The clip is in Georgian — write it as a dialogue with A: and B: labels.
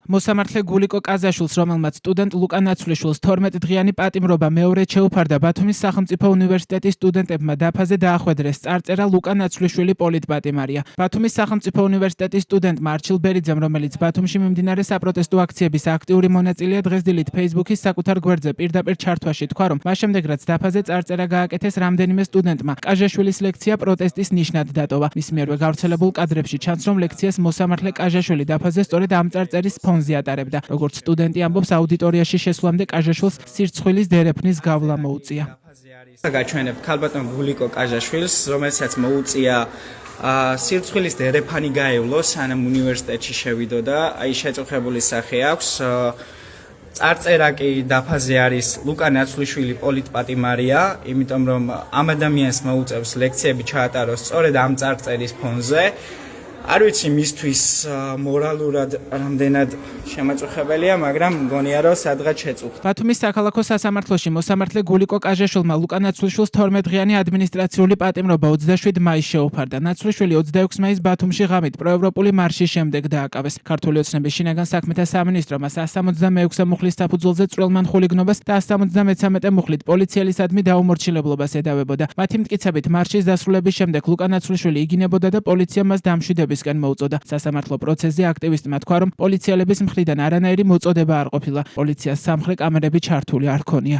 A: მოსამართლე გულიკო კაზაშვილს, რომელმაც სტუდენტ ლუკა ნაცვლიშვილს 12 დღიანი პატიმრობა მეორედ შეუფარდა ბათუმის სახელმწიფო უნივერსიტეტის სტუდენტებმა დაფაზე დაახვედრეს წარწერა ლუკა ნაცვლიშვილი პოლიტპატიმარია. ბათუმის სახელმწიფო უნივერსიტეტის სტუდენტმა არჩილ ბერიძემ, რომელიც ბათუმში მიმდინარე საპროტესტო აქციების აქტიური მონაწილეა, დღეს დილით Facebook-ის საკუთარ გვერდზე პირდაპირ ჩართვაში თქვა, რომ მას შემდეგ რაც დაფაზე წარწერა გააკეთეს რამდენიმე სტუდენტმა, კაჟაშვილის ლექცია პროტესტის ნიშნად დატოვა. მის მიერვე გავრცელებულ კადრებში ჩანს, რომ ლექციას მოსამართლე კაჟაშვილი დაფაზე სწორედ ამ წარწერის ფონზე ატარებდა. როგორც სტუდენტი ამბობს, აუდიტორიაში შესვლამდე კაჟაშვილს სირცხვილის დერეფნის გავლა მოუწია.
B: გაჩვენებ ქალბატონ გულიკო კაჟაშვილს, რომელსაც მოუწია სირცხვილის დერეფანი გაევლო, სანამ უნივერსიტეტში შევიდოდა. აი შეწუხებული სახე აქვს. წარწერა კი დაფაზე არის ლუკა ნაცვლიშვილი პოლიტპატიმარია, იმიტომ რომ ამ ადამიანს მოუწევს ლექციები ჩაატაროს სწორედ ამ წარწერის ფონზე. არ ვიცი მისთვის მორალურად რამდენად შემაწუხებელია, მაგრამ მგონია რომ სადღაც შეწუხდა.
A: ბათუმის საქალაქო სასამართლოში მოსამართლე გულიკო კაჟაშვილმა ლუკა ნაცვლიშვილს 12 დღიანი ადმინისტრაციული პატიმრობა 27 მაისს შეუფარდა. ნაცვლიშვილი 26 მაისს ბათუმში ღამით პროევროპული მარშის შემდეგ დააკავეს. ქართული ოცნების შინაგან საქმეთა სამინისტრომა 176 მუხლის საფუძველზე წვრილმან ხულიგნობას და 173 მუხლით პოლიციელისადმი დაუმორჩილებლობას ედავებოდა. მათი მტკიცებით მარშის დასრულების შემდეგ ლუკა ნაცვლიშვილი იგინებოდა და პოლიციამ მას დამშვიდების მოუწოდა. სასამართლო პროცესზე აქტივისტმა თქვა, რომ პოლიციელების მხრიდან არანაირი მოწოდება არ ყოფილა. პოლიციას სამხრე კამერები ჩართული არ ქონია.